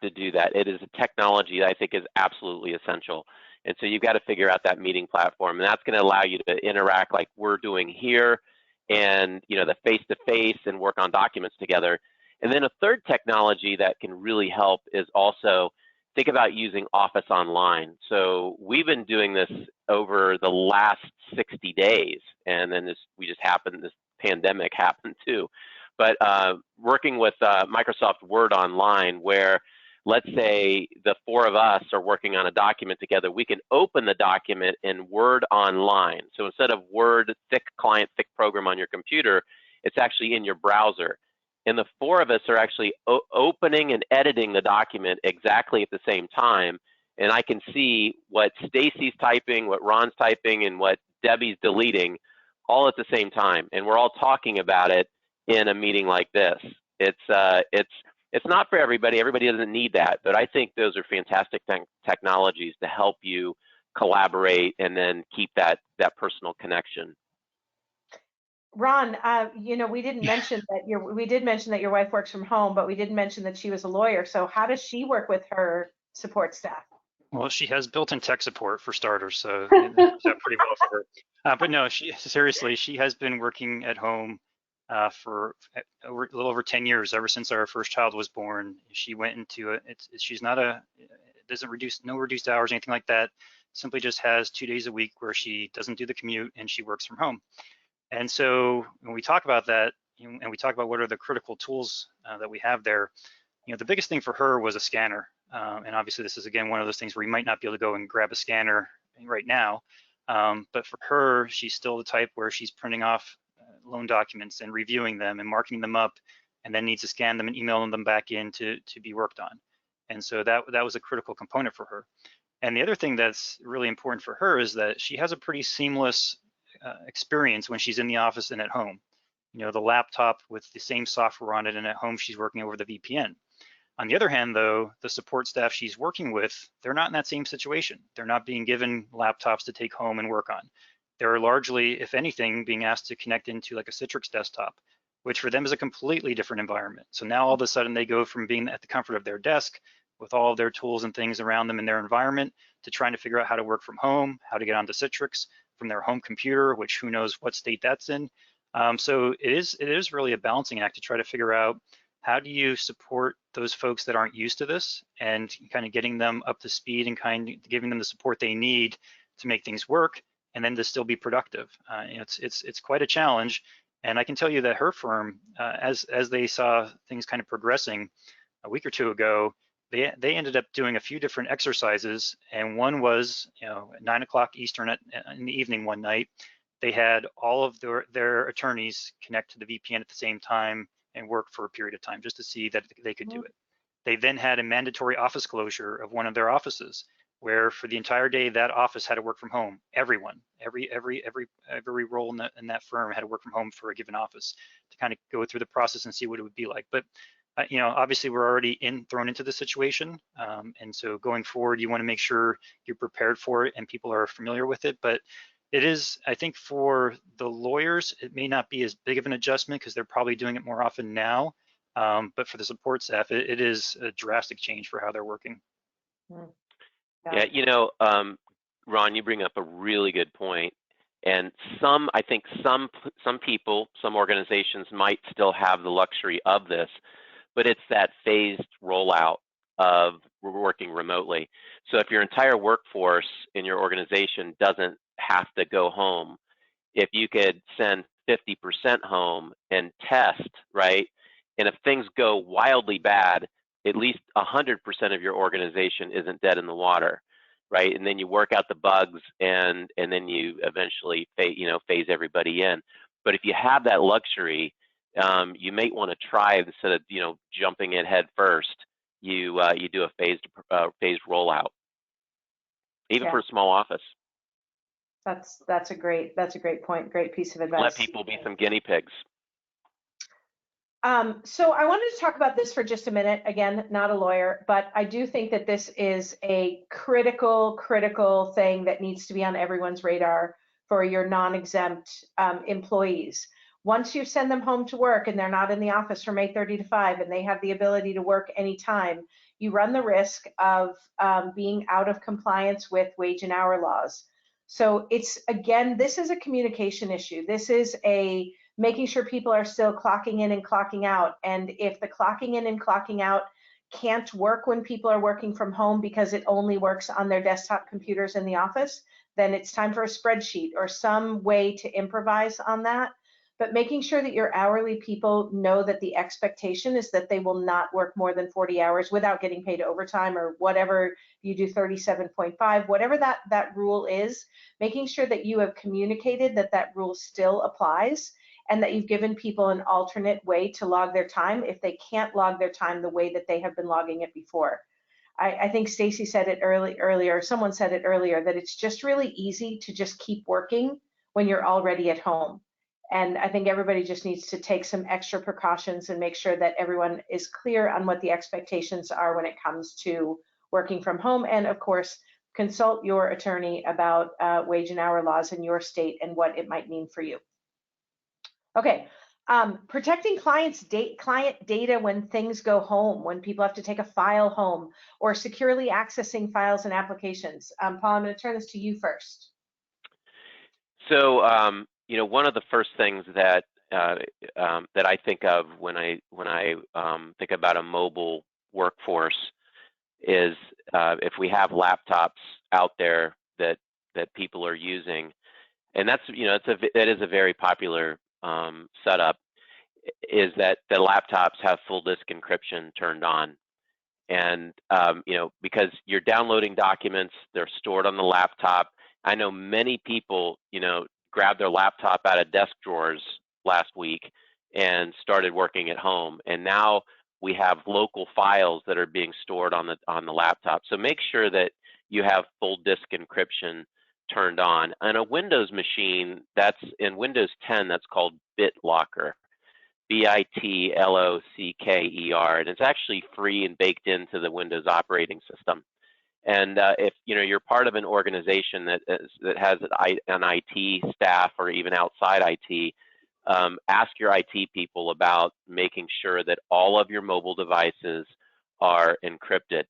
do that. It is a technology that I think is absolutely essential. And so you've got to figure out that meeting platform, and that's going to allow you to interact like we're doing here, and the face-to-face and work on documents together. And then a third technology that can really help is also think about using Office Online. So we've been doing this over the last 60 days, and then this pandemic happened too. But working with Microsoft Word Online, where let's say the 4 of us are working on a document together, we can open the document in Word Online. So instead of Word, thick program on your computer, it's actually in your browser. And the 4 of us are actually opening and editing the document exactly at the same time. And I can see what Stacy's typing, what Ron's typing, and what Debbie's deleting all at the same time. And we're all talking about it in a meeting like this. It's not for everybody. Everybody doesn't need that, but I think those are fantastic technologies to help you collaborate and then keep that personal connection. Ron, we didn't mention that we did mention that your wife works from home, but we didn't mention that she was a lawyer. So how does she work with her support staff? Well, she has built-in tech support for starters, so it works out pretty well for her. But no, she has been working at home for a little over 10 years, ever since our first child was born. She went into she's not no reduced hours, anything like that. Simply just has 2 days a week where she doesn't do the commute and she works from home. And so when we talk about that, and we talk about what are the critical tools that we have there, the biggest thing for her was a scanner. And obviously this is, again, one of those things where you might not be able to go and grab a scanner right now. But for her, she's still the type where she's printing off loan documents and reviewing them and marking them up, and then needs to scan them and email them back in to be worked on. And so that was a critical component for her. And the other thing that's really important for her is that she has a pretty seamless experience when she's in the office and at home. The laptop with the same software on it, and at home she's working over the VPN. On the other hand, though, the support staff she's working with, they're not in that same situation. They're not being given laptops to take home and work on. They're largely, if anything, being asked to connect into like a Citrix desktop, which for them is a completely different environment. So now all of a sudden they go from being at the comfort of their desk with all of their tools and things around them in their environment to trying to figure out how to work from home, how to get onto Citrix from their home computer, which who knows what state that's in. So it is really a balancing act to try to figure out how do you support those folks that aren't used to this, and kind of getting them up to speed and kind of giving them the support they need to make things work, and then to still be productive. It's quite a challenge. And I can tell you that her firm, as they saw things kind of progressing a week or two ago, they ended up doing a few different exercises. And one was, at 9 o'clock Eastern in the evening one night, they had all of their attorneys connect to the VPN at the same time and work for a period of time just to see that they could do it. They then had a mandatory office closure of one of their offices, where for the entire day that office had to work from home. Everyone, every role in that firm had to work from home for a given office, to kind of go through the process and see what it would be like. But obviously we're already thrown into the situation, and so going forward, you want to make sure you're prepared for it and people are familiar with it. But It is, I think for the lawyers, it may not be as big of an adjustment because they're probably doing it more often now. But for the support staff, it is a drastic change for how they're working. Yeah, Ron, you bring up a really good point. And I think some people, some organizations might still have the luxury of this, but it's that phased rollout of working remotely. So if your entire workforce in your organization doesn't have to go home, if you could send 50% home and test, right? And if things go wildly bad, at least 100% of your organization isn't dead in the water, right? And then you work out the bugs, and then you eventually phase everybody in. But if you have that luxury, you may want to try, instead of jumping in head first, you do a phased rollout, even for a small office. That's a great point. Great piece of advice. Let people be some guinea pigs. So I wanted to talk about this for just a minute. Again, not a lawyer, but I do think that this is a critical thing that needs to be on everyone's radar for your non-exempt employees. Once you send them home to work and they're not in the office from 8:30 to 5 and they have the ability to work anytime, you run the risk of being out of compliance with wage and hour laws. So it's, again, this is a communication issue. This is a making sure people are still clocking in and clocking out. And if the clocking in and clocking out can't work when people are working from home because it only works on their desktop computers in the office, then it's time for a spreadsheet or some way to improvise on that. But making sure that your hourly people know that the expectation is that they will not work more than 40 hours without getting paid overtime or whatever you do, 37.5, whatever that rule is, making sure that you have communicated that rule still applies, and that you've given people an alternate way to log their time if they can't log their time the way that they have been logging it before. I think Stacy said it earlier, someone said it earlier, that it's just really easy to just keep working when you're already at home. And I think everybody just needs to take some extra precautions and make sure that everyone is clear on what the expectations are when it comes to working from home. And of course, consult your attorney about wage and hour laws in your state and what it might mean for you. Okay, protecting client data when things go home, when people have to take a file home, or securely accessing files and applications. Paul, I'm going to turn this to you first. So, one of the first things that that I think of when I think about a mobile workforce is if we have laptops out there that people are using, and that's that is a very popular setup, is that the laptops have full disk encryption turned on. And because you're downloading documents, they're stored on the laptop. I know many people grabbed their laptop out of desk drawers last week and started working at home, and now we have local files that are being stored on the laptop. So make sure that you have full disk encryption turned on. On a Windows machine, that's in Windows 10, that's called BitLocker, BITLOCKER, and it's actually free and baked into the Windows operating system. And if you're part of an organization that has an IT staff or even outside IT, ask your IT people about making sure that all of your mobile devices are encrypted.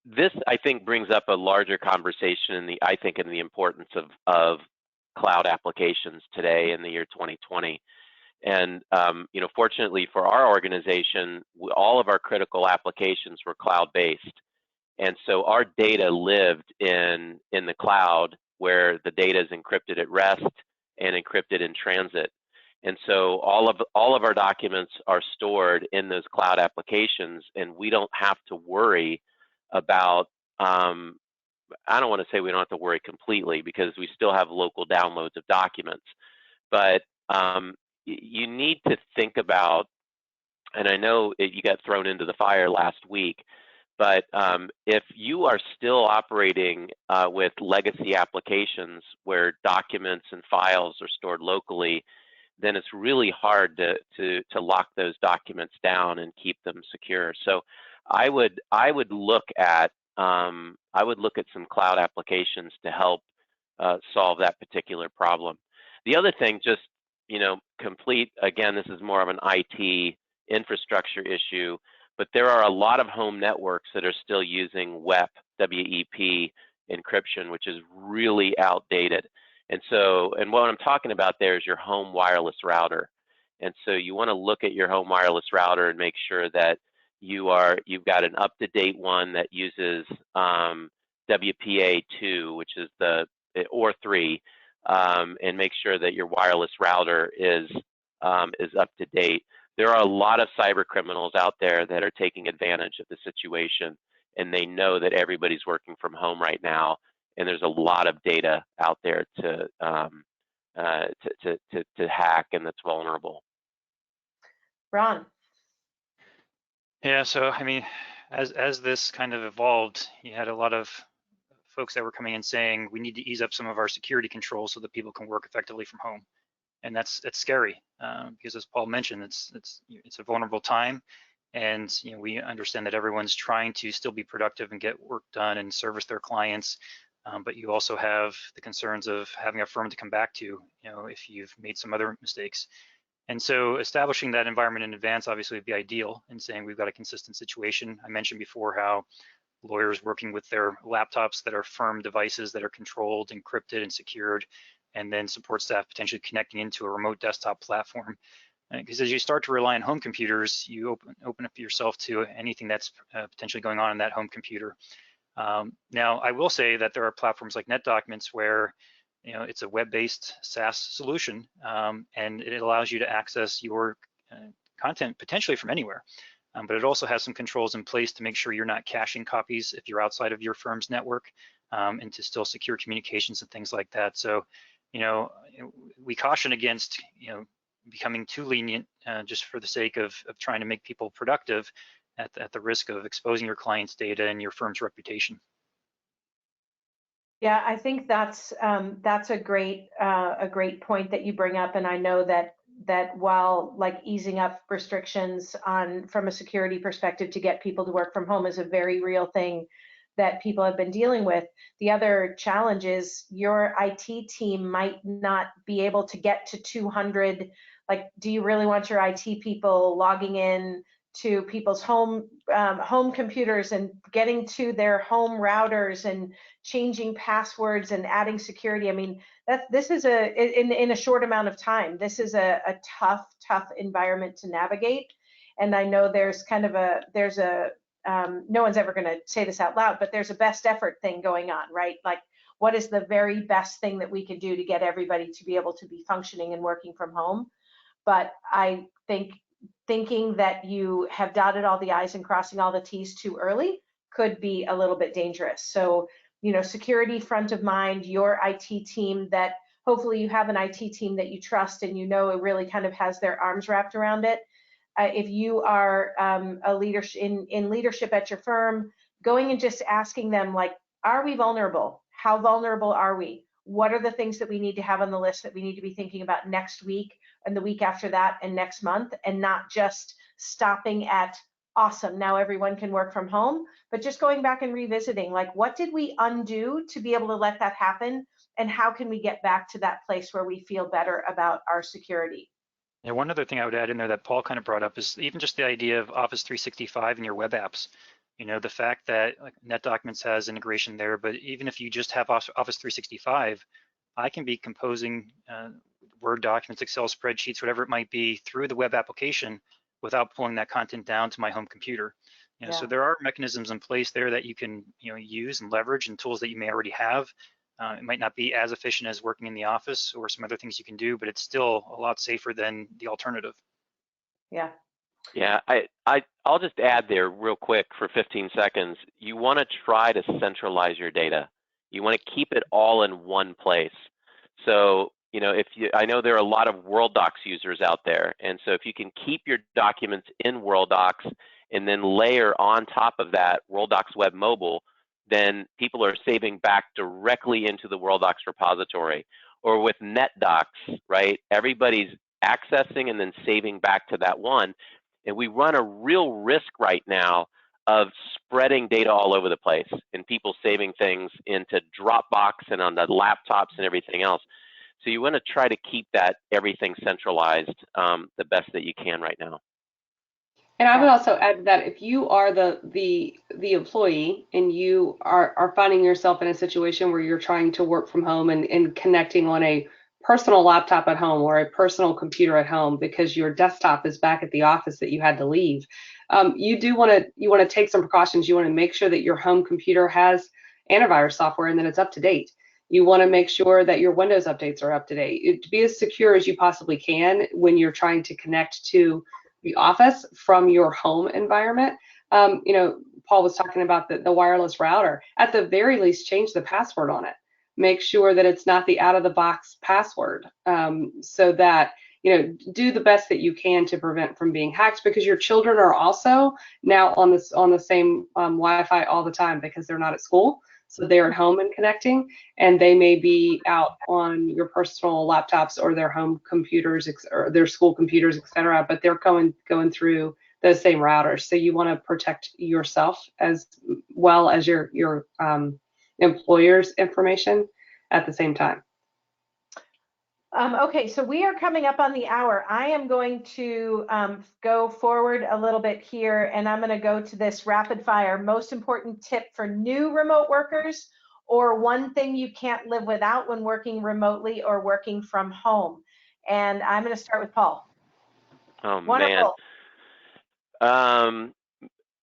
This, I think, brings up a larger conversation in the importance of cloud applications today in the year 2020. And fortunately for our organization, all of our critical applications were cloud-based, and so our data lived in the cloud, where the data is encrypted at rest and encrypted in transit. And so all of our documents are stored in those cloud applications, and we don't have to worry about. I don't want to say we don't have to worry completely, because we still have local downloads of documents, but you need to think about, and I know you got thrown into the fire last week, but if you are still operating with legacy applications where documents and files are stored locally, then it's really hard to lock those documents down and keep them secure. So I would look at some cloud applications to help solve that particular problem. The other thing, just complete, again, this is more of an IT infrastructure issue, but there are a lot of home networks that are still using WEP, W-E-P encryption, which is really outdated. And what I'm talking about there is your home wireless router. And so you want to look at your home wireless router and make sure that you've got an up-to-date one that uses WPA2, which is or 3, and make sure that your wireless router is up to date. There are a lot of cyber criminals out there that are taking advantage of the situation, and they know that everybody's working from home right now, and there's a lot of data out there to hack and that's vulnerable. Ron. Yeah, so I mean, as this kind of evolved, you had a lot of folks that were coming in saying we need to ease up some of our security controls so that people can work effectively from home, and that's scary because, as Paul mentioned, it's a vulnerable time, and we understand that everyone's trying to still be productive and get work done and service their clients, but you also have the concerns of having a firm to come back to, if you've made some other mistakes. And so establishing that environment in advance obviously would be ideal, and saying we've got a consistent situation. I mentioned before how lawyers working with their laptops that are firm devices that are controlled, encrypted, and secured, and then support staff potentially connecting into a remote desktop platform. Because as you start to rely on home computers, you open up yourself to anything that's potentially going on in that home computer. Now, I will say that there are platforms like NetDocuments where it's a web-based SaaS solution, and it allows you to access your content potentially from anywhere. But it also has some controls in place to make sure you're not caching copies if you're outside of your firm's network, and to still secure communications and things like that. So, we caution against, becoming too lenient just for the sake of trying to make people productive at the risk of exposing your client's data and your firm's reputation. Yeah, I think that's a great point that you bring up, and I know that while like easing up restrictions from a security perspective to get people to work from home is a very real thing that people have been dealing with. The other challenge is your IT team might not be able to get to 200. Like, do you really want your IT people logging in to people's home computers and getting to their home routers and changing passwords and adding security? I mean, this is in a short amount of time. This is a tough environment to navigate. And I know there's no one's ever going to say this out loud, but there's a best effort thing going on, right? Like, what is the very best thing that we can do to get everybody to be able to be functioning and working from home? But I think thinking that you have dotted all the I's and crossing all the T's too early could be a little bit dangerous. So, security front of mind, your IT team, that hopefully you have an IT team that you trust and it really kind of has their arms wrapped around it. If you are a leadership in leadership at your firm, going and just asking them, like, are we vulnerable? How vulnerable are we? What are the things that we need to have on the list that we need to be thinking about next week and the week after that and next month, and not just stopping at awesome, now everyone can work from home, but just going back and revisiting, like, what did we undo to be able to let that happen, and how can we get back to that place where we feel better about our security? Yeah, one other thing I would add in there that Paul kind of brought up is even just the idea of Office 365 in your web apps. The fact that like NetDocuments has integration there, but even if you just have Office 365, I can be composing Word documents, Excel spreadsheets, whatever it might be, through the web application without pulling that content down to my home computer. Yeah. So there are mechanisms in place there that you can use and leverage, and tools that you may already have. It might not be as efficient as working in the office or some other things you can do, but it's still a lot safer than the alternative. Yeah. Yeah, I'll just add there real quick for 15 seconds. You want to try to centralize your data. You want to keep it all in one place. So, I know there are a lot of World Docs users out there, and so if you can keep your documents in World Docs and then layer on top of that World Docs Web Mobile, then people are saving back directly into the World Docs repository. Or with NetDocs, right? Everybody's accessing and then saving back to that one. And we run a real risk right now of spreading data all over the place and people saving things into Dropbox and on the laptops and everything else. So you want to try to keep that everything centralized the best that you can right now. And I would also add that if you are the employee and you are finding yourself in a situation where you're trying to work from home and connecting on a personal laptop at home or a personal computer at home because your desktop is back at the office that you had to leave, you want to take some precautions. You want to make sure that your home computer has antivirus software and that it's up to date. You want to make sure that your Windows updates are up to date. To be as secure as you possibly can when you're trying to connect to the office from your home environment. Paul was talking about the wireless router. At the very least, change the password on it. Make sure that it's not the out-of-the-box password, so that do the best that you can to prevent from being hacked, because your children are also now on the same Wi-Fi all the time because they're not at school. So they're at home and connecting, and they may be out on your personal laptops or their home computers or their school computers, etc. But they're going through those same routers. So you want to protect yourself as well as your employer's information at the same time. Okay, so we are coming up on the hour. I am going to go forward a little bit here, and I'm going to go to this rapid fire most important tip for new remote workers, or one thing you can't live without when working remotely or working from home. And I'm going to start with Paul. Oh, Wonderful. Man.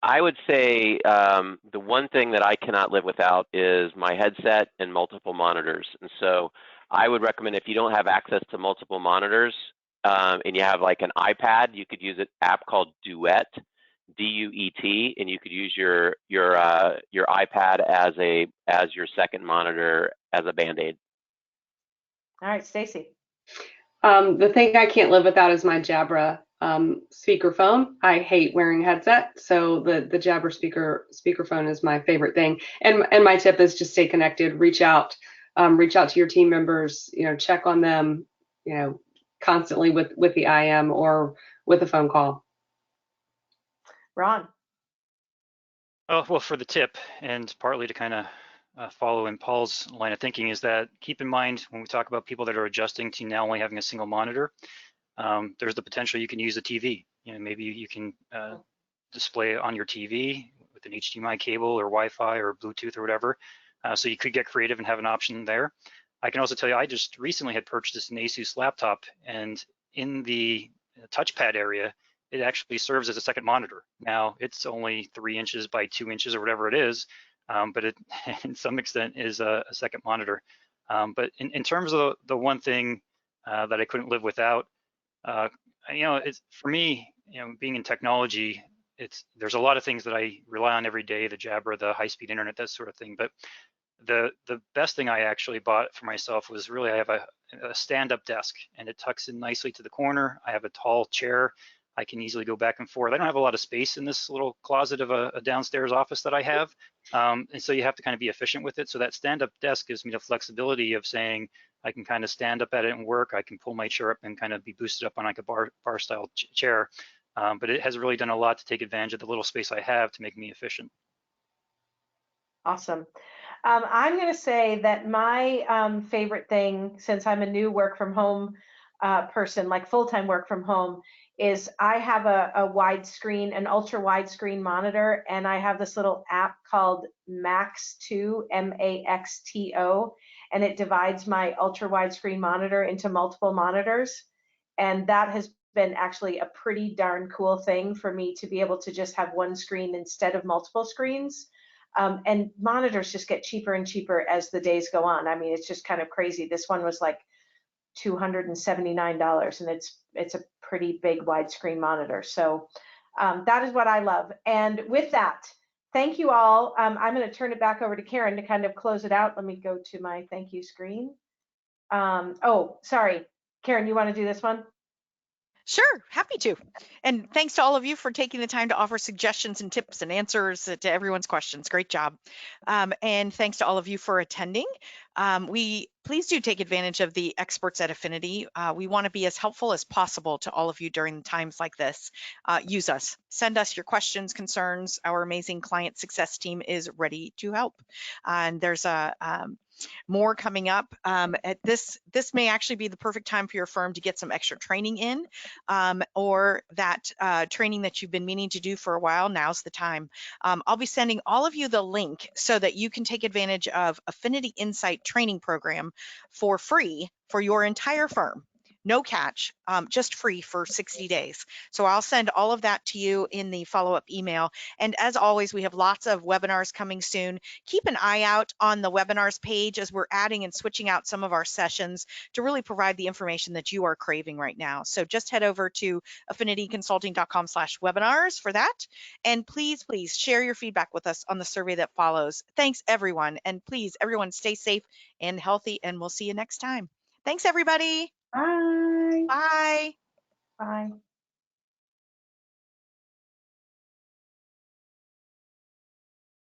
I would say the one thing that I cannot live without is my headset and multiple monitors. And so I would recommend, if you don't have access to multiple monitors and you have like an iPad, you could use an app called Duet, D-U-E-T, and you could use your iPad as your second monitor as a Band-Aid. All right, Stacy. The thing I can't live without is my Jabra speakerphone. I hate wearing headset, so the Jabra speakerphone is my favorite thing. And my tip is just stay connected. Reach out to your team members. Check on them. Constantly with the IM or with a phone call. Ron. Oh, well, for the tip, and partly to kind of follow in Paul's line of thinking, is that keep in mind when we talk about people that are adjusting to now only having a single monitor, there's the potential you can use a TV. Maybe you can display it on your TV with an HDMI cable or Wi-Fi or Bluetooth or whatever. So you could get creative and have an option there. I can also tell you, I just recently had purchased an Asus laptop, and in the touchpad area, it actually serves as a second monitor. Now, it's only 3 inches by 2 inches or whatever it is, but it, in some extent, is a second monitor. But in terms of the one thing that I couldn't live without, it's for me, being in technology, there's a lot of things that I rely on every day, the Jabra, the high-speed internet, that sort of thing. But the best thing I actually bought for myself was really, I have a stand-up desk, and it tucks in nicely to the corner. I have a tall chair. I can easily go back and forth. I don't have a lot of space in this little closet of a downstairs office that I have. And so you have to kind of be efficient with it. So that stand-up desk gives me the flexibility of saying, I can kind of stand up at it and work. I can pull my chair up and kind of be boosted up on like a bar style chair. But it has really done a lot to take advantage of the little space I have to make me efficient. Awesome. I'm going to say that my favorite thing, since I'm a new work from home person, like full-time work from home, is I have a widescreen, an ultra widescreen monitor, and I have this little app called Maxto, M-A-X-T-O, and it divides my ultra widescreen monitor into multiple monitors. And that has been actually a pretty darn cool thing for me to be able to just have one screen instead of multiple screens. And monitors just get cheaper and cheaper as the days go on. I mean, it's just kind of crazy. This one was like $279, and it's a pretty big widescreen monitor. So that is what I love. And with that, thank you all. I'm going to turn it back over to Karen to kind of close it out. Let me go to my thank you screen. Oh, sorry, Karen, you want to do this one? Sure, happy to. And thanks to all of you for taking the time to offer suggestions and tips and answers to everyone's questions. Great job. And thanks to all of you for attending. Please do take advantage of the experts at Affinity. We want to be as helpful as possible to all of you during times like this. Use us. Send us your questions, concerns. Our amazing client success team is ready to help. And there's more coming up. This may actually be the perfect time for your firm to get some extra training in, or that training that you've been meaning to do for a while. Now's the time. I'll be sending all of you the link so that you can take advantage of Affinity Insight training program for free for your entire firm. No catch, just free for 60 days. So I'll send all of that to you in the follow-up email. And as always, we have lots of webinars coming soon. Keep an eye out on the webinars page as we're adding and switching out some of our sessions to really provide the information that you are craving right now. So just head over to affinityconsulting.com/webinars for that. And please, please share your feedback with us on the survey that follows. Thanks, everyone. And please, everyone, stay safe and healthy, and we'll see you next time. Thanks, everybody. Bye. Bye. Bye.